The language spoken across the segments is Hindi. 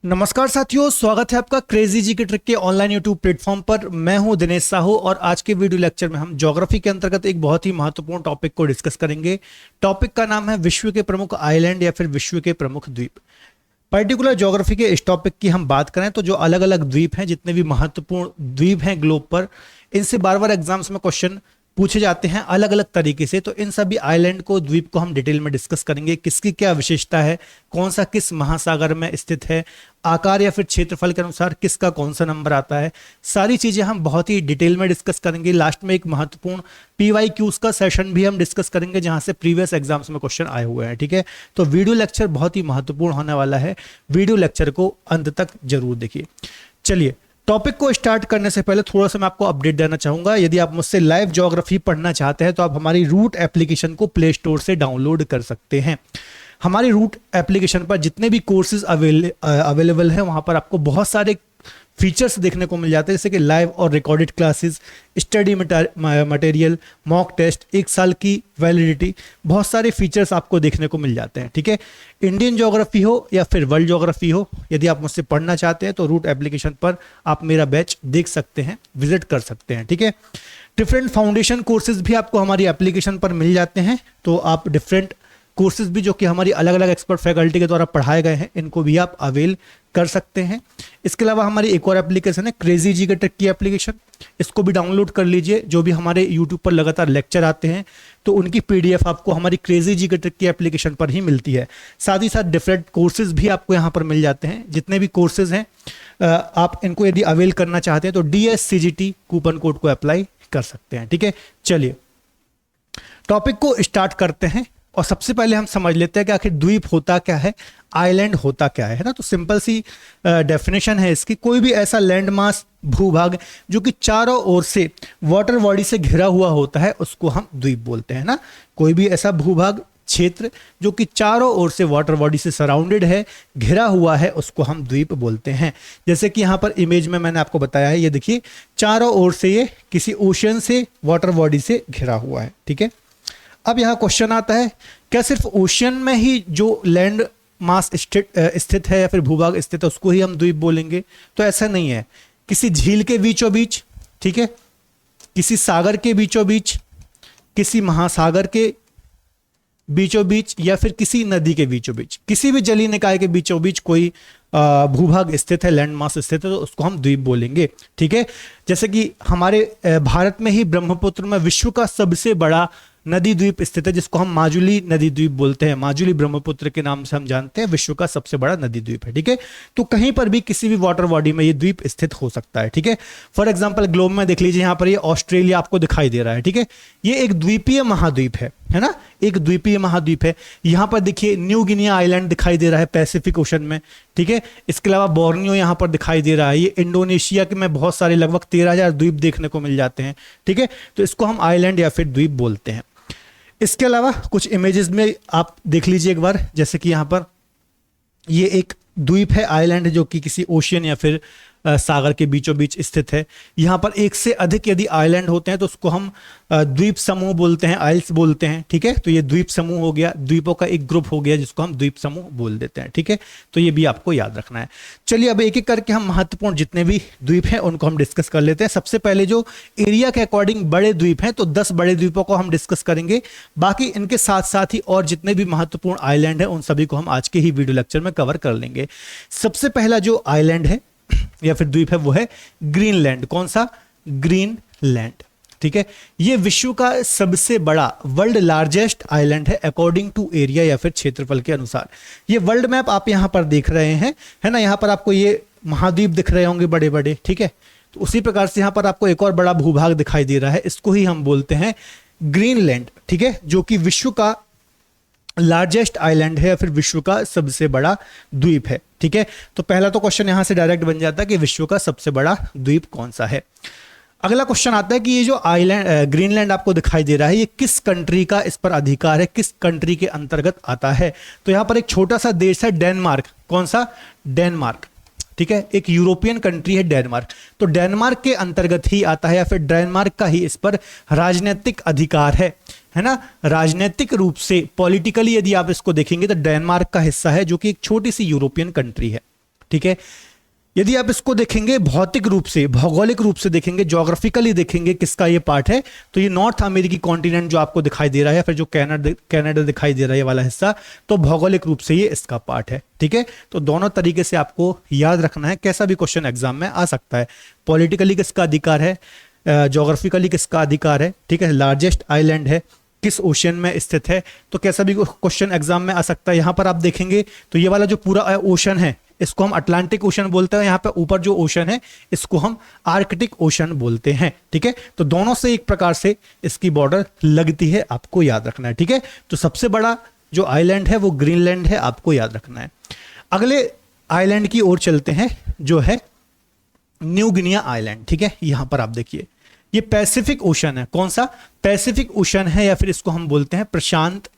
नमस्कार साथियों, स्वागत है आपका क्रेजी जी के ट्रिक के ऑनलाइन यूट्यूब प्लेटफॉर्म पर। मैं हूं दिनेश साहू और आज के वीडियो लेक्चर में हम ज्योग्राफी के अंतर्गत एक बहुत ही महत्वपूर्ण टॉपिक को डिस्कस करेंगे। टॉपिक का नाम है विश्व के प्रमुख आइलैंड या फिर विश्व के प्रमुख द्वीप। पर्टिकुलर ज्योग्राफी के इस टॉपिक की हम बात करें तो जो अलग अलग द्वीप हैं, जितने भी महत्वपूर्ण द्वीप हैं ग्लोब पर, इनसे बार बार एग्जाम्स में क्वेश्चन पूछे जाते हैं अलग अलग तरीके से। तो इन सभी आइलैंड को, द्वीप को हम डिटेल में डिस्कस करेंगे। किसकी क्या विशेषता है, कौन सा किस महासागर में स्थित है, आकार या फिर क्षेत्रफल के अनुसार किसका कौन सा नंबर आता है, सारी चीजें हम बहुत ही डिटेल में डिस्कस करेंगे। लास्ट में एक महत्वपूर्ण PYQs का सेशन भी हम डिस्कस करेंगे जहां से प्रीवियस एग्जाम्स में क्वेश्चन आए हुए हैं। ठीक है, तो वीडियो लेक्चर बहुत ही महत्वपूर्ण होने वाला है। वीडियो लेक्चर को अंत तक जरूर देखिए। चलिए, टॉपिक को स्टार्ट करने से पहले थोड़ा सा मैं आपको अपडेट देना चाहूंगा। यदि आप मुझसे लाइव ज्योग्राफी पढ़ना चाहते हैं तो आप हमारी रूट एप्लीकेशन को प्ले स्टोर से डाउनलोड कर सकते हैं। हमारी रूट एप्लीकेशन पर जितने भी कोर्सेज अवेलेबल हैं वहां पर आपको बहुत सारे फीचर्स देखने को मिल जाते हैं, जैसे कि लाइव और recorded classes, study material, mock test, 1 साल की वैलिडिटी, बहुत सारे फीचर्स आपको देखने को मिल जाते हैं। ठीक है, इंडियन ज्योग्राफी हो या फिर वर्ल्ड ज्योग्राफी हो, यदि आप मुझसे पढ़ना चाहते हैं तो रूट एप्लीकेशन पर आप मेरा बैच देख सकते हैं, विजिट कर सकते हैं। ठीक है, डिफरेंट फाउंडेशन कोर्सेज भी आपको हमारी एप्लीकेशन पर मिल जाते हैं, तो आप डिफरेंट कोर्सेज भी जो कि हमारी अलग अलग एक्सपर्ट फैकल्टी के द्वारा पढ़ाए गए हैं, इनको भी आप अवेल कर सकते हैं। इसके अलावा हमारी एक और एप्लीकेशन है क्रेजी जी के ट्रिक की एप्लीकेशन, इसको भी डाउनलोड कर लीजिए। जो भी हमारे यूट्यूब पर लगातार लेक्चर आते हैं तो उनकी PDF आपको हमारी क्रेजी जी के ट्रिक की एप्लीकेशन पर ही मिलती है। साथ ही साथ डिफरेंट कोर्सेज भी आपको यहाँ पर मिल जाते हैं। जितने भी कोर्सेज हैं आप इनको यदि अवेल करना चाहते हैं तो DSCGT कूपन कोड को अप्लाई कर सकते हैं। ठीक है, चलिए टॉपिक को स्टार्ट करते हैं और सबसे पहले हम समझ लेते हैं कि आखिर द्वीप होता क्या है, आइलैंड होता क्या है ना। तो सिंपल सी डेफिनेशन है इसकी। कोई भी ऐसा लैंड मास, भूभाग जो कि चारों ओर से वाटर बॉडी से घिरा हुआ होता है उसको हम द्वीप बोलते हैं ना। कोई भी ऐसा भूभाग, क्षेत्र जो कि चारों ओर से वाटर बॉडी से सराउंडेड है, घिरा हुआ है, उसको हम द्वीप बोलते हैं। जैसे कि यहाँ पर इमेज में मैंने आपको बताया है, ये देखिए चारों ओर से ये किसी ओशियन से, वाटर बॉडी से घिरा हुआ है। ठीक है, अब यहां क्वेश्चन आता है, क्या सिर्फ ओशियन में ही जो लैंड मास स्थित है या फिर भूभाग स्थित है उसको ही हम द्वीप बोलेंगे? तो ऐसा नहीं है। किसी झील के बीचों बीच, ठीक है, किसी सागर के बीचों बीच, किसी महासागर के बीचों बीच या फिर किसी नदी के बीचों बीच, किसी भी जलीय निकाय के बीचों बीच कोई भूभाग स्थित है, लैंड मास स्थित है, तो उसको हम द्वीप बोलेंगे। ठीक है, जैसे कि हमारे भारत में ही ब्रह्मपुत्र में विश्व का सबसे बड़ा नदी द्वीप स्थित है, जिसको हम माजुली नदी द्वीप बोलते हैं। माजुली ब्रह्मपुत्र के नाम से हम जानते हैं, विश्व का सबसे बड़ा नदी द्वीप है। ठीक है, तो कहीं पर भी किसी भी वाटर बॉडी में ये द्वीप स्थित हो सकता है। ठीक है, फॉर एग्जांपल ग्लोब में देख लीजिए, यहाँ पर ये ऑस्ट्रेलिया आपको दिखाई दे रहा है। ठीक है, ये एक द्वीपीय महाद्वीप है ना, एक द्वीपीय महाद्वीप है। यहाँ पर देखिए न्यू गिनिया आइलैंड दिखाई दे रहा है पैसिफिक ओशन में। ठीक है, इसके अलावा बोर्नियो यहाँ पर दिखाई दे रहा है। ये इंडोनेशिया के में बहुत सारे लगभग 13,000 द्वीप देखने को मिल जाते हैं। ठीक है, तो इसको हम आइलैंड या फिर द्वीप बोलते हैं। इसके अलावा कुछ इमेजेस में आप देख लीजिए एक बार, जैसे कि यहाँ पर ये एक द्वीप है, आइलैंड, जो कि किसी ओशियन या फिर सागर के बीचों बीच स्थित है। यहाँ पर एक से अधिक यदि आइलैंड होते हैं तो उसको हम द्वीप समूह बोलते हैं, आइल्स बोलते हैं। ठीक है, तो ये द्वीप समूह हो गया, द्वीपों का एक ग्रुप हो गया जिसको हम द्वीप समूह बोल देते हैं। ठीक है, तो ये भी आपको याद रखना है। चलिए अब एक एक करके हम महत्वपूर्ण जितने भी द्वीप हैं उनको हम डिस्कस कर लेते हैं। सबसे पहले जो एरिया के अकॉर्डिंग बड़े द्वीप हैं, तो 10 बड़े द्वीपों को हम डिस्कस करेंगे। बाकी इनके साथ साथ ही और जितने भी महत्वपूर्ण आइलैंड है उन सभी को हम आज के ही वीडियो लेक्चर में कवर कर लेंगे। सबसे पहला जो आइलैंड है या फिर द्वीप है वो है ग्रीनलैंड। कौन सा? ग्रीनलैंड। ठीक है, ये विश्व का सबसे बड़ा, वर्ल्ड लार्जेस्ट आइलैंड है अकॉर्डिंग टू एरिया या फिर क्षेत्रफल के अनुसार। ये वर्ल्ड मैप आप यहां पर देख रहे हैं, है ना, यहां पर आपको ये महाद्वीप दिख रहे होंगे बड़े बड़े। ठीक है, तो उसी प्रकार से यहां पर आपको एक और बड़ा भूभाग दिखाई दे रहा है, इसको ही हम बोलते हैं ग्रीनलैंड। ठीक है, जो कि विश्व का लार्जेस्ट आइलैंड है या फिर विश्व का सबसे बड़ा द्वीप है। ठीक है, तो पहला तो क्वेश्चन यहां से डायरेक्ट बन जाता है कि विश्व का सबसे बड़ा द्वीप कौन सा है। अगला क्वेश्चन आता है कि ये जो आइलैंड ग्रीनलैंड आपको दिखाई दे रहा है, ये किस कंट्री का इस पर अधिकार है, किस कंट्री के अंतर्गत आता है? तो यहां पर एक छोटा सा देश है डेनमार्क। कौन सा? डेनमार्क। ठीक है, एक यूरोपियन कंट्री है डेनमार्क, तो डेनमार्क के अंतर्गत ही आता है या फिर डेनमार्क का ही इस पर राजनीतिक अधिकार है ना। राजनीतिक रूप से, पॉलिटिकली यदि आप इसको देखेंगे तो डेनमार्क का हिस्सा है, जो कि एक छोटी सी यूरोपियन कंट्री है। ठीक है। यदि आप इसको देखेंगे भौतिक रूप से, भौगोलिक रूप से देखेंगे, ज्योग्राफिकली देखेंगे किसका ये पार्ट है, तो ये नॉर्थ अमेरिकी कॉन्टिनेंट जो आपको दिखाई दे रहा है, फिर जो कनाडा दिखाई दे रहा है ये वाला हिस्सा, तो भौगोलिक रूप से ये इसका पार्ट है। ठीक है, तो दोनों तरीके से आपको याद रखना है, कैसा भी क्वेश्चन एग्जाम में आ सकता है। पॉलिटिकली किसका अधिकार है, ज्योग्राफिकली किसका अधिकार है, ठीक है, लार्जेस्ट आइलैंड है, किस ओशन में स्थित है, तो कैसा भी क्वेश्चन एग्जाम में आ सकता है। यहां पर आप देखेंगे तो ये वाला जो पूरा ओशन है इसको हम अटलांटिक ओशन बोलते हैं, यहाँ पे ऊपर जो ओशन है इसको हम आर्कटिक ओशन बोलते हैं। ठीक है, तो दोनों से एक प्रकार से इसकी बॉर्डर लगती है, आपको याद रखना है। ठीक है, तो सबसे बड़ा जो आइलैंड है वो ग्रीनलैंड है, आपको याद रखना है। अगले आइलैंड की ओर चलते हैं जो है न्यू गिनिया आइलैंड। ठीक है, यहां पर आप देखिए ये पैसिफिक ओशन है। कौन सा? पैसिफिक ओशन है, या फिर इसको हम बोलते हैं प्रशांत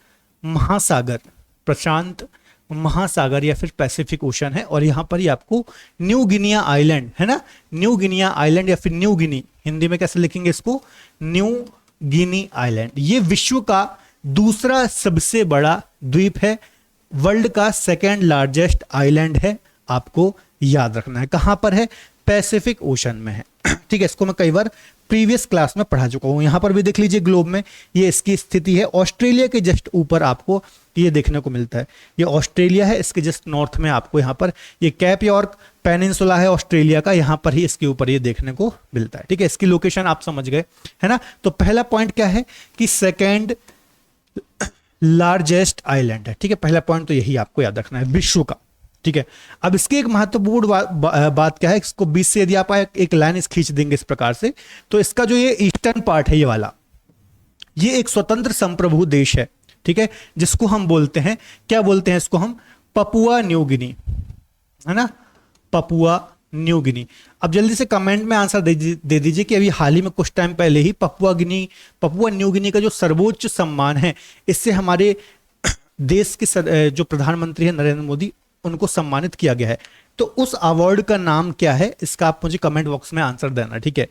महासागर, प्रशांत महासागर या फिर पैसिफिक ओशन है। और यहां पर ही आपको न्यू गिनिया आइलैंड है ना, न्यू गिनिया आइलैंड या फिर न्यू गिनी, हिंदी में कैसे लिखेंगे इसको, न्यू गिनी आइलैंड। ये विश्व का दूसरा सबसे बड़ा द्वीप है, वर्ल्ड का सेकेंड लार्जेस्ट आइलैंड है, आपको याद रखना है। कहां पर है? पैसिफिक ओशन में है। ठीक है, इसको मैं कई बार प्रीवियस क्लास में पढ़ा चुका हूं। यहां पर भी देख लीजिए ग्लोब में ये इसकी स्थिति है, ऑस्ट्रेलिया के जस्ट ऊपर आपको ये देखने को मिलता है। ये ऑस्ट्रेलिया है, इसके जस्ट नॉर्थ में आपको यहां पर ये कैप यॉर्क पेनिनसुला है ऑस्ट्रेलिया का, यहां पर ही इसके ऊपर ये देखने को मिलता है। ठीक है, इसकी लोकेशन आप समझ गए है ना। तो पहला पॉइंट क्या है कि सेकेंड लार्जेस्ट आइलैंड है। ठीक है, पहला पॉइंट तो यही आपको याद रखना है, विश्व का। ठीक है, अब इसकी एक महत्वपूर्ण बात क्या है, इसको बीच से यदि आप एक लाइन खींच देंगे इस प्रकार से, तो इसका जो ये ईस्टर्न पार्ट है ये वाला, ये एक स्वतंत्र संप्रभु देश है। ठीक है, जिसको हम बोलते हैं, क्या बोलते हैं इसको हम, पपुआ न्यू गिनी, है ना, पपुआ न्यू गिनी। अब जल्दी से कमेंट में आंसर दे दीजिए कि अभी हाल ही में कुछ टाइम पहले ही पपुआ न्यू गिनी का जो सर्वोच्च सम्मान है, इससे हमारे देश के जो प्रधानमंत्री है नरेंद्र मोदी, उनको सम्मानित किया गया है। तो उस अवार्ड का नाम क्या है, इसका आप मुझे कमेंट बॉक्स में आंसर देना। ठीक है,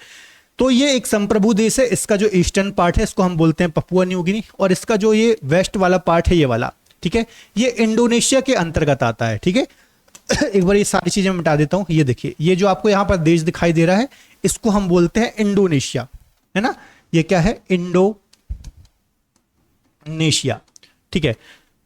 तो ये एक संप्रभु देश है, इसका जो ईस्टर्न पार्ट है इसको हम बोलते हैं पपुआ न्यू गिनी, और इसका जो ये वेस्ट वाला पार्ट है ये वाला, ठीक है, ये इंडोनेशिया के अंतर्गत आता है। ठीक है, एक बार ये सारी चीजें मिटा देता हूं। ये देखिए, ये जो आपको यहां पर देश दिखाई दे रहा है इसको हम बोलते हैं इंडोनेशिया, है ना। ये क्या है? इंडोनेशिया। ठीक है,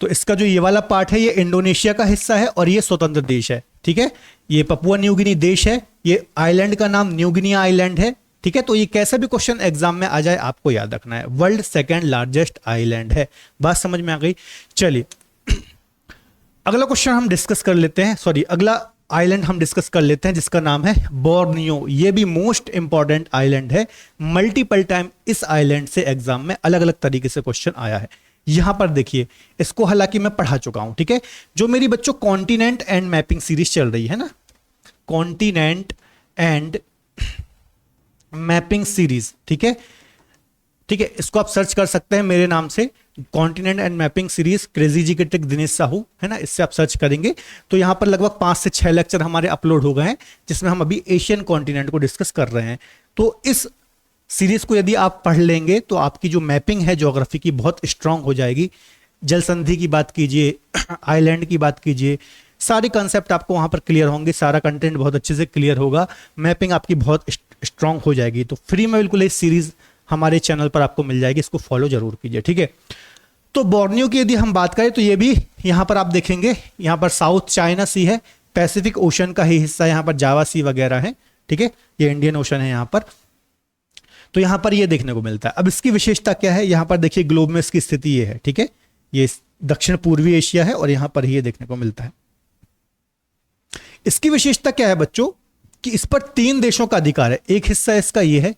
तो इसका जो ये वाला पार्ट है ये इंडोनेशिया का हिस्सा है और ये स्वतंत्र देश है। ठीक है, ये पपुआ न्यू गिनी देश है, ये आइलैंड का नाम न्यू गिनिया आइलैंड है। ठीक है, तो ये कैसा भी क्वेश्चन एग्जाम में आ जाए आपको याद रखना है, वर्ल्ड सेकेंड लार्जेस्ट आइलैंड है। बात समझ में आ गई? चलिए अगला क्वेश्चन हम डिस्कस कर लेते हैं, सॉरी अगला आइलैंड हम डिस्कस कर लेते हैं जिसका नाम है बोर्नियो। ये भी मोस्ट इंपॉर्टेंट आइलैंड है, मल्टीपल टाइम इस आइलैंड से एग्जाम में अलग अलग तरीके से क्वेश्चन आया है। यहां पर देखिए, इसको हालांकि मैं पढ़ा चुका हूं। ठीक है, जो मेरी बच्चों कॉन्टिनेंट एंड मैपिंग सीरीज चल रही है ना, कॉन्टिनेंट एंड मैपिंग सीरीज, ठीक है, ठीक है, इसको आप सर्च कर सकते हैं मेरे नाम से, continent and mapping series, crazy G K trick Dinesh Sahu, है ना, इससे आप सर्च करेंगे तो यहां पर लगभग 5 से 6 लेक्चर हमारे अपलोड हो गए हैं, जिसमें हम अभी एशियन कॉन्टिनेंट को डिस्कस कर रहे हैं। तो इस सीरीज को यदि आप पढ़ लेंगे तो आपकी जो मैपिंग है ज्योग्राफी की बहुत स्ट्रांग हो जाएगी। जल संधि की बात कीजिए, आइलैंड की बात कीजिए, सारे कंसेप्ट आपको वहां पर क्लियर होंगे, सारा कंटेंट बहुत अच्छे से क्लियर होगा, मैपिंग आपकी बहुत स्ट्रांग हो जाएगी। तो फ्री में बिल्कुल इस सीरीज हमारे चैनल पर आपको मिल जाएगी, इसको फॉलो जरूर कीजिए। ठीक है, तो बोर्नियो की यदि हम बात करें तो ये भी यहां पर आप देखेंगे, यहां पर साउथ चाइना सी है, पैसिफिक ओशन का ही हिस्सा, यहां पर जावा सी वगैरह है। ठीक है, ये इंडियन ओशन है यहां पर, तो यहां पर ये देखने को मिलता है। अब इसकी विशेषता क्या है, यहां पर देखिए ग्लोब में इसकी स्थिति ये है। ठीक है, ये दक्षिण पूर्वी एशिया है और यहां पर ही ये देखने को मिलता है। इसकी विशेषता क्या है बच्चों कि इस पर 3 देशों का अधिकार है। एक हिस्सा इसका ये है,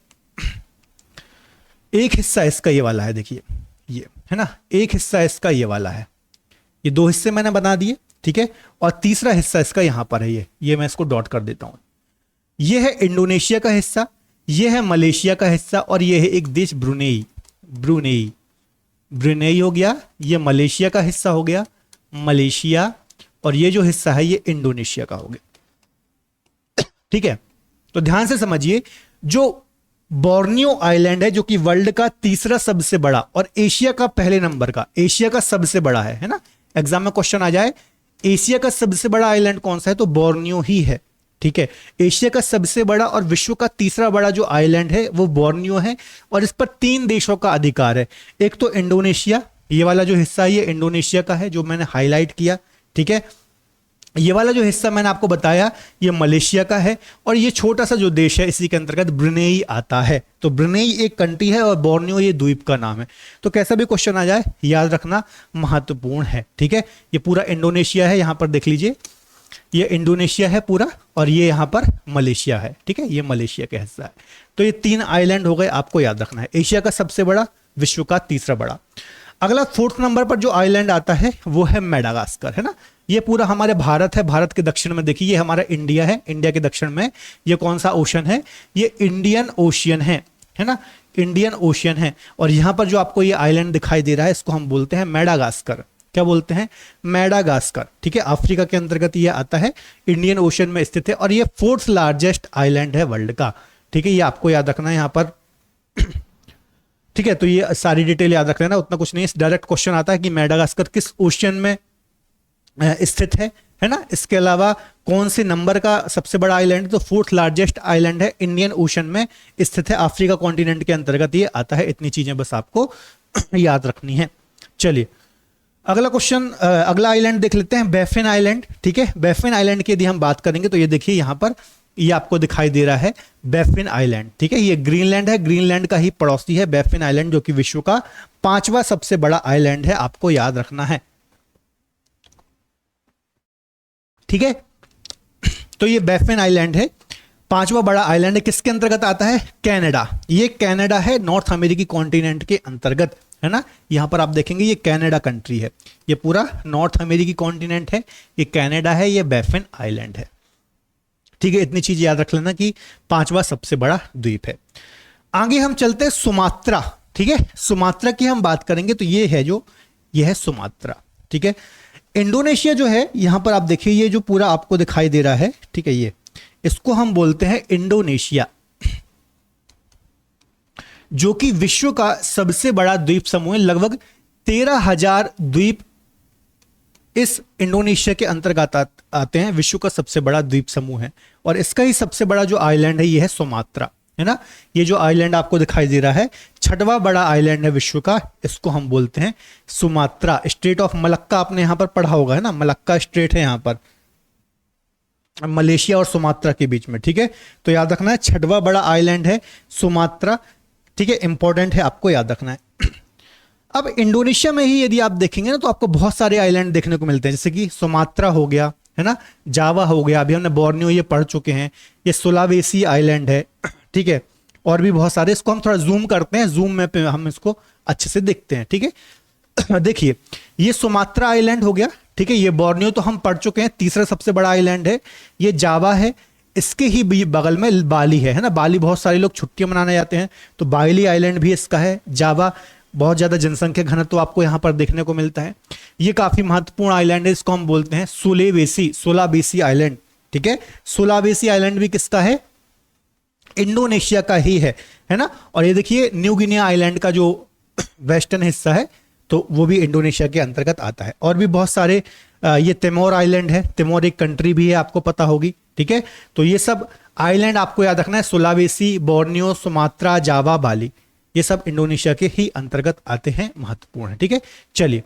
एक हिस्सा इसका ये वाला है, देखिए ये है ना, एक हिस्सा इसका ये वाला है, ये 2 हिस्से मैंने बना दिए। ठीक है, और तीसरा हिस्सा इसका यहां पर है, ये मैं इसको डॉट कर देता हूं। ये है इंडोनेशिया का हिस्सा, ये है मलेशिया का हिस्सा, और ये है एक देश ब्रुनेई, ब्रुनेई, ब्रुनेई हो गया, ये मलेशिया का हिस्सा हो गया, मलेशिया, और ये जो हिस्सा है ये इंडोनेशिया का हो गया। ठीक है, तो ध्यान से समझिए, जो बोर्नियो आइलैंड है जो कि वर्ल्ड का तीसरा सबसे बड़ा और एशिया का पहले नंबर का, एशिया का सबसे बड़ा है ना, एग्जाम में क्वेश्चन आ जाए एशिया का सबसे बड़ा आइलैंड कौन सा है? तो बोर्नियो ही है। ठीक है, एशिया का सबसे बड़ा और विश्व का तीसरा बड़ा जो आइलैंड है वो बोर्नियो है, और इस पर 3 देशों का अधिकार है। एक तो इंडोनेशिया, ये वाला जो हिस्सा है ये इंडोनेशिया का है जो मैंने हाईलाइट किया। ठीक है, ये वाला जो हिस्सा मैंने आपको बताया ये मलेशिया का है, और ये छोटा सा जो देश है इसी के अंतर्गत ब्रुनेई आता है। तो ब्रुनेई एक कंट्री है और बोर्नियो ये द्वीप का नाम है। तो कैसा भी क्वेश्चन आ जाए याद रखना महत्वपूर्ण है। ठीक है, ये पूरा इंडोनेशिया है, यहां पर देख लीजिए ये इंडोनेशिया है पूरा, और ये यहां पर मलेशिया है। ठीक है, ये मलेशिया का हिस्सा है। तो ये 3 आइलैंड हो गए, आपको याद रखना है। एशिया का सबसे बड़ा, विश्व का तीसरा बड़ा। अगला 4th नंबर पर जो आइलैंड आता है वो है मेडागास्कर, है ना। ये पूरा हमारे भारत है, भारत के दक्षिण में देखिए ये हमारा इंडिया है, इंडिया के दक्षिण में ये कौन सा ओशन है? ये इंडियन ओशियन है ना, इंडियन ओशियन है। और यहां पर जो आपको ये आइलैंड दिखाई दे रहा है इसको हम बोलते हैं मेडागास्कर। क्या बोलते हैं? मेडागास्कर। ठीक है, अफ्रीका के अंतर्गत ये आता है, इंडियन ओशन में स्थित है, और ये 4th लार्जेस्ट आइलैंड है वर्ल्ड का। ठीक है, ये आपको याद रखना है यहां पर। ठीक है, तो ये सारी डिटेल याद रख लेना, उतना कुछ नहीं है। डायरेक्ट क्वेश्चन आता है कि मेडागास्कर किस ओशियन में स्थित है ना। इसके अलावा कौन से नंबर का सबसे बड़ा आइलैंड? तो 4th लार्जेस्ट आइलैंड है, इंडियन ओशन में स्थित है, अफ्रीका कॉन्टिनेंट के अंतर्गत ये आता है। इतनी चीजें बस आपको याद रखनी है। चलिए अगला क्वेश्चन, अगला आइलैंड देख लेते हैं, बैफिन आइलैंड। ठीक है, बैफिन आइलैंड की यदि हम बात करेंगे तो ये देखिए यहां पर ये आपको दिखाई दे रहा है बैफिन आइलैंड। ठीक है, ये ग्रीनलैंड है, ग्रीनलैंड का ही पड़ोसी है बैफिन आइलैंड, जो कि विश्व का 5वां सबसे बड़ा आइलैंड है, आपको याद रखना है। ठीक है, तो ये बैफिन आइलैंड है, 5वां बड़ा आइलैंड है। किसके अंतर्गत आता है? कनाडा। ये कनाडा है, नॉर्थ अमेरिकी कॉन्टिनेंट के अंतर्गत, है ना। यहां पर आप देखेंगे ये कनाडा कंट्री है, ये पूरा नॉर्थ अमेरिकी कॉन्टिनेंट है, ये कनाडा है, ये बैफिन आइलैंड है। ठीक है, इतनी चीज याद रख लेना कि 5वां सबसे बड़ा द्वीप है। आगे हम चलते हैं सुमात्रा। ठीक है, सुमात्रा की हम बात करेंगे तो ये है जो ये है सुमात्रा। ठीक है, इंडोनेशिया जो है यहां पर आप देखिए ये जो पूरा आपको दिखाई दे रहा है, ठीक है, ये इसको हम बोलते हैं इंडोनेशिया, जो कि विश्व का सबसे बड़ा द्वीप समूह है। लगभग 13,000 द्वीप इस इंडोनेशिया के अंतर्गत आते हैं, विश्व का सबसे बड़ा द्वीप समूह है। और इसका ही सबसे बड़ा जो आइलैंड है ये है सुमात्रा, है ना। ये जो आइलैंड आपको दिखाई दे रहा है 6वां बड़ा आइलैंड है विश्व का, इसको हम बोलते हैं सुमात्रा। स्ट्रेट ऑफ मलक्का आपने यहां पर पढ़ा होगा, है ना, मलक्का स्ट्रेट है यहां पर मलेशिया और सुमात्रा के बीच में। ठीक है, तो याद रखना है 6वां बड़ा आइलैंड है सुमात्रा। ठीक है, इंपॉर्टेंट है, आपको याद रखना है। अब इंडोनेशिया में ही यदि आप देखेंगे ना तो आपको बहुत सारे आइलैंड देखने को मिलते हैं, जैसे कि सुमात्रा हो गया, है ना, जावा हो गया, अभी हमने बोर्नियो ये पढ़ चुके हैं, ये सुलावेसी आइलैंड है। ठीक है, और भी बहुत सारे, इसको हम थोड़ा जूम करते हैं, जूम में पे हम इसको अच्छे से देखते हैं। ठीक है, देखिए ये सुमात्रा आइलैंड हो गया। ठीक है, ये बोर्नियो तो हम पढ़ चुके हैं, तीसरा सबसे बड़ा आइलैंड है। ये जावा है, इसके ही बगल में बाली है ना, बाली बहुत सारे लोग छुट्टियां मनाने जाते हैं, तो बाली आइलैंड भी इसका है। जावा बहुत ज्यादा जनसंख्या घनत्व तो आपको यहां पर देखने को मिलता है। ये काफी महत्वपूर्ण आइलैंड है, इसको हम बोलते हैं सुलावेसी आइलैंड। ठीक है, सुलावेसी आइलैंड भी किसका है? इंडोनेशिया का ही है ना। और ये देखिए न्यू गिनिया आइलैंड का जो वेस्टर्न हिस्सा है तो वो भी इंडोनेशिया के अंतर्गत आता है। और भी बहुत सारे, ये तिमोर आइलैंड है, तिमोर एक कंट्री भी है, आपको पता होगी। ठीक है, तो ये सब आइलैंड आपको याद रखना है, सुलावेसी, बोर्नियो, सुमात्रा, जावा, बाली, ये सब इंडोनेशिया के ही अंतर्गत आते हैं, महत्वपूर्ण है। ठीक है, चलिए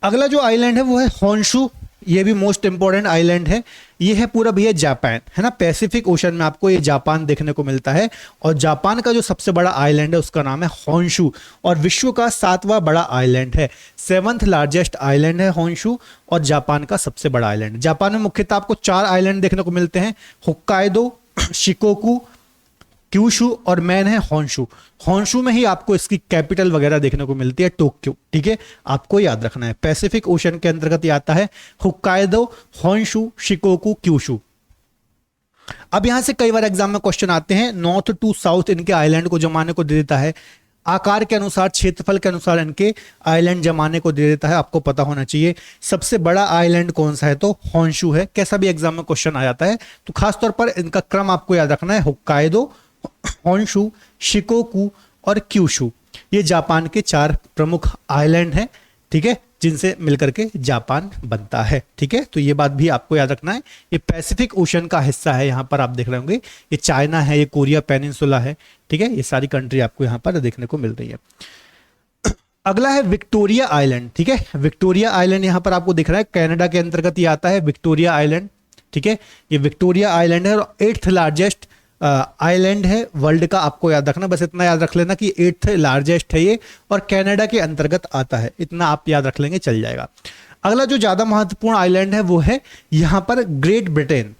अगला जो आइलैंड है वो है होन्शु। ये भी मोस्ट इंपॉर्टेंट आइलैंड है, ये है पूरा भैया जापान, है ना, पैसिफिक ओशन में आपको ये जापान देखने को मिलता है। और जापान का जो सबसे बड़ा आइलैंड है उसका नाम है होन्शु, और विश्व का 7वां बड़ा आइलैंड है, 7th लार्जेस्ट आइलैंड है होन्शु, और जापान का सबसे बड़ा आइलैंड। जापान में मुख्यतः आपको 4 आइलैंड देखने को मिलते हैं, होक्काइडो, शिकोकू, क्यूशु और मैन है होन्शु। होन्शु में ही आपको इसकी कैपिटल वगैरह देखने को मिलती है, टोक्यो। ठीक है, आपको याद रखना है, पैसिफिक ओशन के अंतर्गत ये आता है, होक्काइडो, होन्शु, शिकोकू, क्यूशु। अब यहां से कई बार एग्जाम में क्वेश्चन आते हैं, नॉर्थ टू साउथ इनके आइलैंड को जमाने को दे देता है, आकार के अनुसार, क्षेत्रफल के अनुसार इनके आइलैंड जमाने को दे देता है, आपको पता होना चाहिए। सबसे बड़ा आइलैंड कौन सा है? तो होन्शु है। कैसा भी एग्जाम में क्वेश्चन आ जाता है तो खासतौर पर इनका क्रम आपको याद रखना है, होक्काइडो, होन्शु, शिकोकू और क्यूशु। ये जापान के 4 प्रमुख आइलैंड हैं। ठीक है, जिनसे मिलकर के जापान बनता है। ठीक है, तो ये बात भी आपको याद रखना है। ये पैसिफिक ओशन का हिस्सा है, यहाँ पर आप देख रहे होंगे ये चाइना है, ये कोरिया पेनिनसुला है। ठीक है, ये सारी कंट्री आपको यहाँ पर देखने को मिल रही है। अगला है विक्टोरिया आइलैंड। ठीक है, विक्टोरिया आइलैंड यहाँ पर आपको दिख रहा है, कनाडा के अंतर्गत ये आता है विक्टोरिया आइलैंड। ठीक है, ये विक्टोरिया आइलैंड है और 8th लार्जेस्ट आइलैंड है वर्ल्ड का। आपको याद रखना, बस इतना याद रख लेना कि 8th लार्जेस्ट है ये और कनाडा के अंतर्गत आता है, इतना आप याद रख लेंगे चल जाएगा। अगला जो ज्यादा महत्वपूर्ण आइलैंड है वो है यहां पर ग्रेट ब्रिटेन।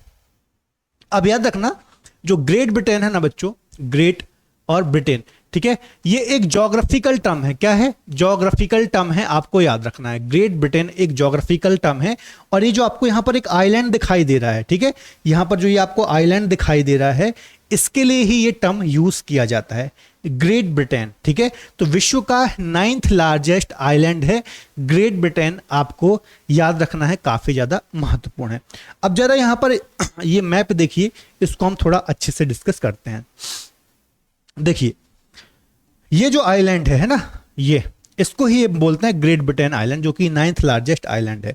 अब याद रखना, जो ग्रेट ब्रिटेन है ना बच्चों, ग्रेट और ब्रिटेन, ठीक है, ये एक ज्योग्राफिकल टर्म है। क्या है? ज्योग्राफिकल टर्म है, आपको याद रखना है। ग्रेट ब्रिटेन एक ज्योग्राफिकल टर्म है और ये जो आपको यहां पर एक आइलैंड दिखाई दे रहा है, ठीक है, यहां पर जो ये आपको आइलैंड दिखाई दे रहा है, इसके लिए ही ये टर्म यूज किया जाता है, ग्रेट ब्रिटेन। ठीक है, तो विश्व का 9th लार्जेस्ट आइलैंड है ग्रेट ब्रिटेन, आपको याद रखना है, काफी ज्यादा महत्वपूर्ण है। अब जरा यहां पर ये मैप देखिए, इसको हम थोड़ा अच्छे से डिस्कस करते हैं। देखिए ये जो आइलैंड है ना, ये इसको ही बोलते हैं ग्रेट ब्रिटेन आइलैंड, जो कि 9th लार्जेस्ट आइलैंड है।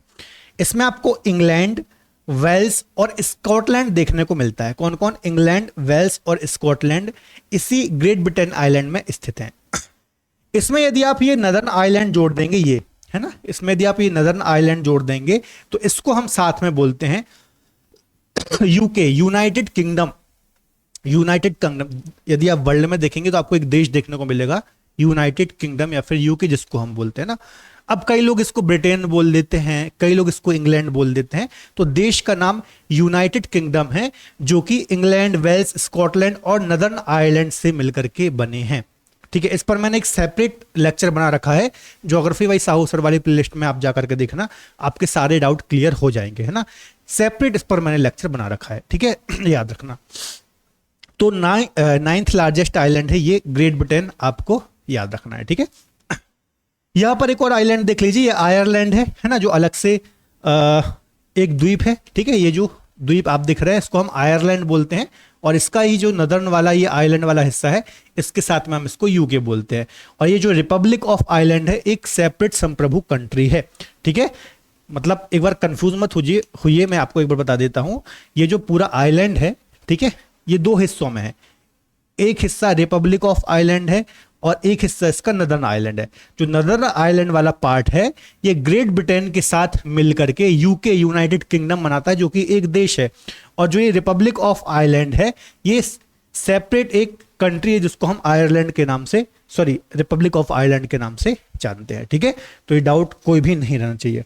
इसमें आपको इंग्लैंड, वेल्स और स्कॉटलैंड देखने को मिलता है। कौन कौन? इंग्लैंड, वेल्स और स्कॉटलैंड इसी ग्रेट ब्रिटेन आइलैंड में स्थित हैं। इसमें यदि आप ये नदर्न आइलैंड जोड़ देंगे, ये है ना, इसमें यदि आप ये नदर्न आइलैंड जोड़ देंगे तो इसको हम साथ में बोलते हैं UK, United kingdom. United kingdom, यदि आप वर्ल्ड में देखेंगे तो आपको एक देश देखने को मिलेगा यूनाइटेड किंगडम या फिर यूके जिसको हम बोलते हैं ना। अब कई लोग इसको ब्रिटेन बोल देते हैं, कई लोग इसको इंग्लैंड बोल देते हैं, तो देश का नाम यूनाइटेड किंगडम है, जो कि इंग्लैंड, वेल्स, स्कॉटलैंड और नदर्न आयरलैंड से मिलकर के बने हैं। ठीक है, इस पर मैंने एक सेपरेट लेक्चर बना रखा है, ज्योग्राफी बाई साहू सर वाली प्लेलिस्ट में आप जाकर के देखना, आपके सारे डाउट क्लियर हो जाएंगे, है ना। सेपरेट इस पर मैंने लेक्चर बना रखा है, ठीक है, याद रखना। तो 9th लार्जेस्ट आइलैंड है ये ग्रेट ब्रिटेन, आपको याद रखना है, ठीक है। यहां पर एक और आइलैंड देख लीजिए, ये आयरलैंड है ना, जो अलग से एक द्वीप है, ठीक है। ये जो द्वीप आप दिख रहे हैं इसको हम आयरलैंड बोलते हैं, और इसका ही जो नदर्न वाला ये आइलैंड वाला हिस्सा है, इसके साथ में हम इसको यूके बोलते हैं। और ये जो रिपब्लिक ऑफ आयरलैंड है, एक सेपरेट संप्रभु कंट्री है, ठीक है। मतलब एक बार कंफ्यूज मत हुई, मैं आपको एक बार बता देता हूं, ये जो पूरा आइलैंड है, ठीक है, ये दो हिस्सों में है। एक हिस्सा रिपब्लिक ऑफ आयरलैंड है और एक हिस्सा इसका नदर्न आइलैंड है। जो नदर्न आइलैंड वाला पार्ट है, ये ग्रेट ब्रिटेन के साथ मिलकर के यूके, यूनाइटेड किंगडम बनाता है, जो कि एक देश है। और जो ये रिपब्लिक ऑफ आयरलैंड है, ये सेपरेट एक कंट्री है, जिसको हम आयरलैंड के नाम से, सॉरी, रिपब्लिक ऑफ आयरलैंड के नाम से जानते हैं, ठीक है। तो ये डाउट कोई भी नहीं रहना चाहिए।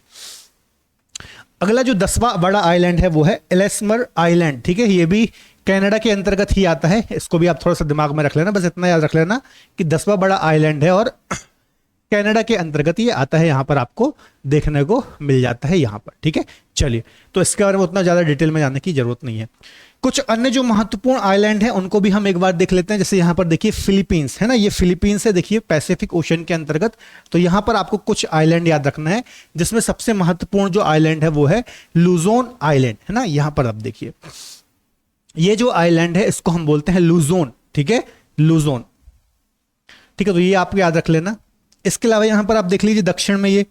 अगला जो 10वां बड़ा आइलैंड है वो है एलेसमर आइलैंड, ठीक है। ये भी कनाडा के अंतर्गत ही आता है, इसको भी आप थोड़ा सा दिमाग में रख लेना, बस इतना याद रख लेना कि 10वां बड़ा आइलैंड है और कनाडा के अंतर्गत ये आता है, यहां पर आपको देखने को मिल जाता है यहां पर, ठीक है। चलिए, तो इसके बारे में उतना ज्यादा डिटेल में जानने की जरूरत नहीं है। कुछ अन्य जो महत्वपूर्ण आइलैंड है उनको भी हम एक बार देख लेते हैं। जैसे यहां पर देखिए फिलीपींस है ना, ये फिलीपींस है, देखिए पैसिफिक ओशन के अंतर्गत। तो यहां पर आपको कुछ आइलैंड याद रखना है, जिसमें सबसे महत्वपूर्ण जो आइलैंड है वो है लुजोन आइलैंड, है ना। यहां पर आप देखिए, ये जो आइलैंड है इसको हम बोलते हैं लुजोन, ठीक है, लुजोन, ठीक है। तो ये आप याद रख लेना। इसके अलावा यहां पर आप देख लीजिए दक्षिण में ये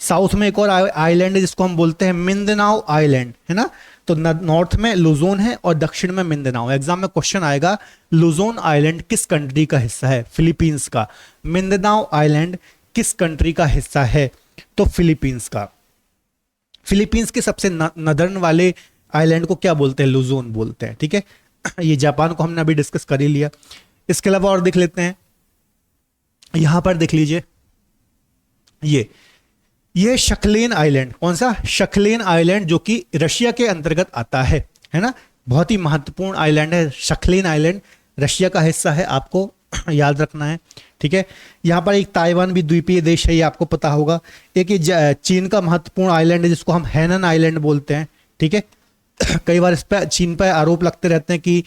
साउथ में एक और आइलैंड है, जिसको हम बोलते हैं मिंदनाओ आइलैंड, है ना। तो नॉर्थ में लुजोन है और दक्षिण में मिंदनाओ। एग्जाम में क्वेश्चन आएगा, लुजोन आइलैंड किस कंट्री का हिस्सा है? फिलीपींस का। मिंदनाओ आइलैंड किस कंट्री का हिस्सा है? तो फिलीपींस का। फिलीपींस के सबसे नदर्न वाले आइलैंड को क्या बोलते हैं? लुजोन बोलते हैं, ठीक है। ये जापान को हमने अभी डिस्कस कर ही लिया। इसके अलावा और देख लेते हैं, यहां पर देख लीजिए, ये शक्लेन आइलैंड। कौन सा? शक्लेन आइलैंड, जो कि रशिया के अंतर्गत आता है ना। बहुत ही महत्वपूर्ण आइलैंड है शक्लेन आइलैंड, रशिया का हिस्सा है, आपको याद रखना है, ठीक है। यहां पर एक ताइवान भी द्वीपीय देश है, ये आपको पता होगा। एक ये चीन का महत्वपूर्ण आइलैंड है, जिसको हम हैनन आइलैंड बोलते हैं, ठीक है। कई बार इस पर चीन पर आरोप लगते रहते हैं कि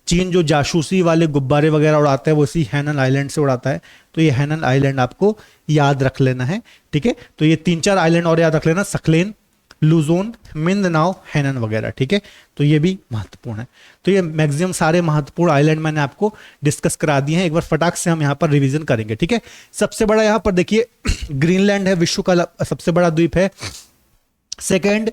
चीन जो जासूसी वाले गुब्बारे वगैरह उड़ाता है वो इसी हैनन आइलैंड से उड़ाता है। तो ये हैनन आइलैंड आपको याद रख लेना है, ठीक है। तो ये 3-4 आइलैंड और याद रख लेना, सकलेन, लुजोन, मिंदनाओ, हैनन वगैरह। ठीक है, तो ये भी महत्वपूर्ण है। तो ये मैक्सिमम सारे महत्वपूर्ण आइलैंड मैंने आपको डिस्कस करा दिए हैं। एक बार फटाक से हम यहाँ पर रिवीजन करेंगे। ठीक है, सबसे बड़ा यहाँ पर देखिए ग्रीनलैंड है, विश्व का सबसे बड़ा द्वीप है। सेकेंड,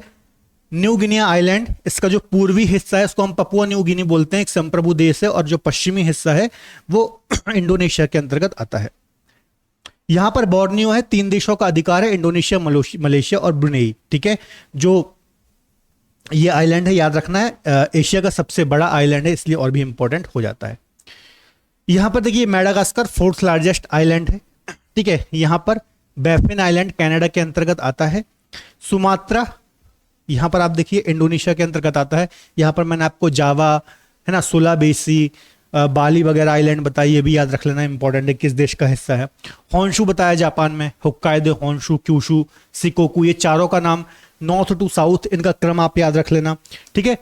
न्यू गिनिया आइलैंड, इसका जो पूर्वी हिस्सा है उसको हम पपुआ न्यू गिनी बोलते हैं, एक संप्रभु देश है। और जो पश्चिमी हिस्सा है वो इंडोनेशिया के अंतर्गत आता है। यहां पर बोर्नियो है, 3 देशों का अधिकार है, इंडोनेशिया, मलेशिया और ब्रुनेई। ठीक है, जो ये आइलैंड है याद रखना है, एशिया का सबसे बड़ा आइलैंड है, इसलिए और भी इंपॉर्टेंट हो जाता है। यहां पर देखिए मैडागास्कर 4th लार्जेस्ट आइलैंड है। ठीक है, यहां पर बैफिन आइलैंड कनाडा के अंतर्गत आता है। सुमात्रा यहां पर आप देखिए इंडोनेशिया के अंतर्गत आता है। यहां पर मैंने आपको जावा है ना, सुलाबेसी, बाली वगैरह आइलैंड बताइए, ये भी याद रख लेना, इंपॉर्टेंट है किस देश का हिस्सा है। होन्शु बताया जापान में, होक्काइडो, होन्शु, क्यूशु, सिकोकू, ये चारों का नाम नॉर्थ टू साउथ, इनका क्रम आप याद रख लेना। ठीक है,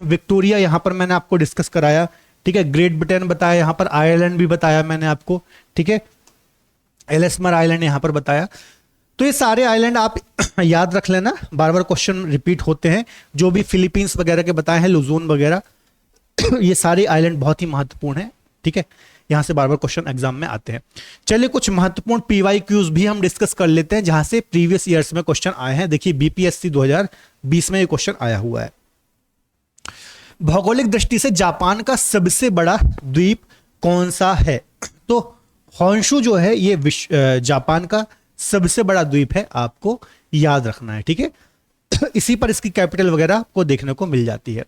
विक्टोरिया यहां पर मैंने आपको डिस्कस कराया। ठीक है, ग्रेट ब्रिटेन बताया, यहां पर आयरलैंड भी बताया मैंने आपको। ठीक है, एलेसमर आइलैंड यहां पर बताया। तो ये सारे आइलैंड आप याद रख लेना, बार बार क्वेश्चन रिपीट होते हैं। जो भी फिलीपींस वगैरह के बताए हैं, लुजोन वगैरह, ये सारे आइलैंड बहुत ही महत्वपूर्ण है। ठीक है, यहां से बार बार क्वेश्चन एग्जाम में आते हैं। चलिए कुछ महत्वपूर्ण पीवाईक्यूज भी हम डिस्कस कर लेते हैं जहां से प्रीवियस ईयर्स में क्वेश्चन आए हैं। देखिए बीपीएससी 2020 में ये क्वेश्चन आया हुआ है। भौगोलिक दृष्टि से जापान का सबसे बड़ा द्वीप कौन सा है? तो होन्शु जो है ये जापान का सबसे बड़ा द्वीप है, आपको याद रखना है। ठीक है, इसी पर इसकी कैपिटल वगैरह आपको देखने को मिल जाती है।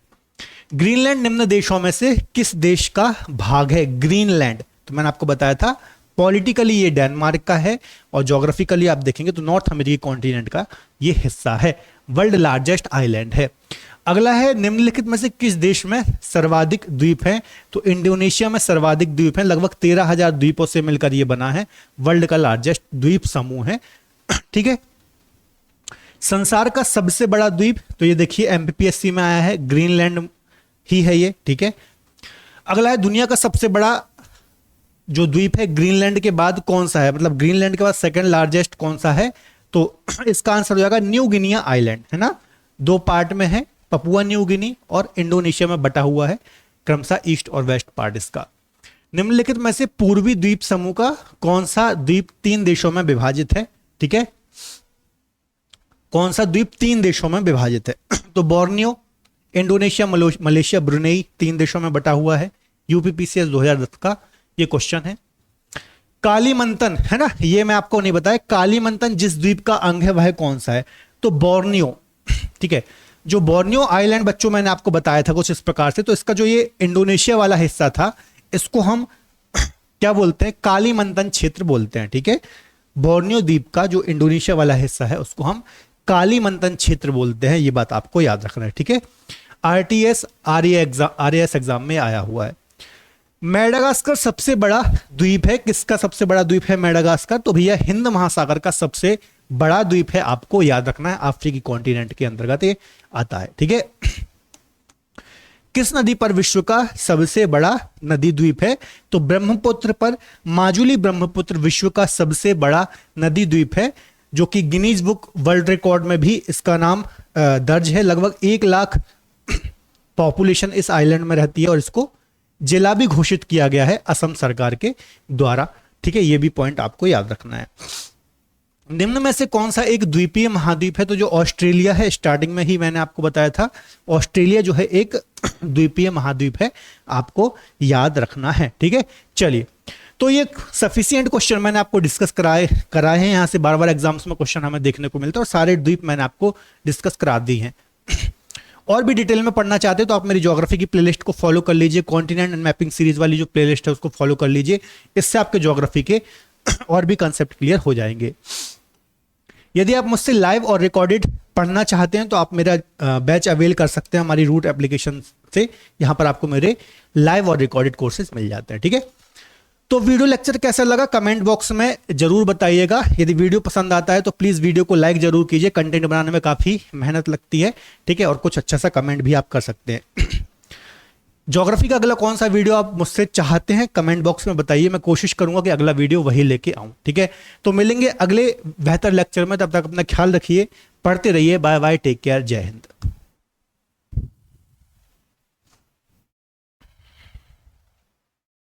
ग्रीनलैंड निम्न देशों में से किस देश का भाग है? ग्रीनलैंड तो मैंने आपको बताया था, पॉलिटिकली ये डेनमार्क का है और ज्योग्राफिकली आप देखेंगे तो नॉर्थ अमेरिकी कॉन्टिनेंट का ये हिस्सा है। वर्ल्ड लार्जेस्ट आइलैंड है। अगला है निम्नलिखित में से किस देश में सर्वाधिक द्वीप हैं? तो इंडोनेशिया में सर्वाधिक द्वीप हैं, लगभग 13,000 द्वीपों से मिलकर ये बना है, वर्ल्ड का लार्जेस्ट द्वीप समूह है। ठीक है, संसार का सबसे बड़ा द्वीप, तो ये देखिए एमपीपीएससी में आया है, ग्रीनलैंड ही है ये। ठीक है, अगला है दुनिया का सबसे बड़ा जो द्वीप है ग्रीनलैंड के बाद कौन सा है, मतलब ग्रीनलैंड के बाद सेकंड लार्जेस्ट कौन सा है? तो इसका आंसर हो जाएगा न्यू गिनिया आइलैंड, है ना। 2 पार्ट में है, पपुआ न्यू गिनी और इंडोनेशिया में बटा हुआ है, क्रमशः ईस्ट और वेस्ट पार्ट इसका। निम्नलिखित में से पूर्वी द्वीप समूह का कौन सा द्वीप 3 देशों में विभाजित है? ठीक है, कौन सा द्वीप 3 देशों में विभाजित है? तो बोर्नियो, इंडोनेशिया, मलेशिया, ब्रुनेई 3 देशों में बटा हुआ है। यूपीपीसीएस 2010 का ये क्वेश्चन है। कालीमंतन, है ना, ये मैं आपको नहीं बताया, कालीमंतन जिस द्वीप का अंग है वह कौन सा है? तो बोर्नियो। ठीक है, जो बोर्नियो आइलैंड बच्चों मैंने आपको बताया था कुछ इस प्रकार से, तो इसका जो ये इंडोनेशिया वाला हिस्सा था इसको हम क्या बोलते हैं? कालीमंतन क्षेत्र बोलते हैं। ठीक है, बोर्नियो द्वीप का जो इंडोनेशिया वाला हिस्सा है उसको हम कालीमंतन क्षेत्र बोलते हैं, ये बात आपको याद रखना है। ठीक है, आरटीएस आरएएस एग्जाम में आया हुआ है। मेडागास्कर सबसे बड़ा द्वीप है, किसका सबसे बड़ा द्वीप है मेडागास्कर? तो भैया हिंद महासागर का सबसे बड़ा द्वीप है, आपको याद रखना है, अफ्रीकी कॉन्टिनेंट के अंतर्गत ये आता है। ठीक है, किस नदी पर विश्व का सबसे बड़ा नदी द्वीप है? तो ब्रह्मपुत्र पर। माजुली ब्रह्मपुत्र विश्व का सबसे बड़ा नदी द्वीप है, जो कि गिनीज बुक वर्ल्ड रिकॉर्ड में भी इसका नाम दर्ज है। लगभग 1 लाख पॉपुलेशन इस आइलैंड में रहती है और इसको जिला भी घोषित किया गया है असम सरकार के द्वारा। ठीक है, ये भी पॉइंट आपको याद रखना है। निम्न में से कौन सा एक द्वीपीय महाद्वीप है? तो जो ऑस्ट्रेलिया है, स्टार्टिंग में ही मैंने आपको बताया था, ऑस्ट्रेलिया जो है एक द्वीपीय महाद्वीप है, आपको याद रखना है। ठीक है, चलिए, तो ये सफिशिएंट क्वेश्चन मैंने आपको डिस्कस कराए हैं। यहां से बार बार एग्जाम्स में क्वेश्चन हमें देखने को मिलता है और सारे द्वीप मैंने आपको डिस्कस करा दी हैं। और भी डिटेल में पढ़ना चाहते हैं तो आप मेरी ज्योग्राफी की प्लेलिस्ट को फॉलो कर लीजिए, कॉन्टिनेंट एंड मैपिंग सीरीज वाली जो प्लेलिस्ट है उसको फॉलो कर लीजिए, इससे आपके ज्योग्राफी के और भी कंसेप्ट क्लियर हो जाएंगे। यदि आप मुझसे लाइव और रिकॉर्डेड पढ़ना चाहते हैं तो आप मेरा बैच अवेल कर सकते हैं हमारी रूट एप्लीकेशन से। यहां पर आपको मेरे लाइव और रिकॉर्डेड कोर्सेज मिल जाते हैं। ठीक है, तो वीडियो लेक्चर कैसा लगा कमेंट बॉक्स में जरूर बताइएगा। यदि वीडियो पसंद आता है तो प्लीज वीडियो को लाइक जरूर कीजिए, कंटेंट बनाने में काफी मेहनत लगती है। ठीक है, और कुछ अच्छा सा कमेंट भी आप कर सकते हैं। ज्योग्राफी का अगला कौन सा वीडियो आप मुझसे चाहते हैं कमेंट बॉक्स में बताइए, मैं कोशिश करूंगा कि अगला वीडियो वही लेके आऊं। ठीक है, तो मिलेंगे अगले बेहतर लेक्चर में, तब तक अपना ख्याल रखिए, पढ़ते रहिए। बाय बाय, टेक केयर, जय हिंद।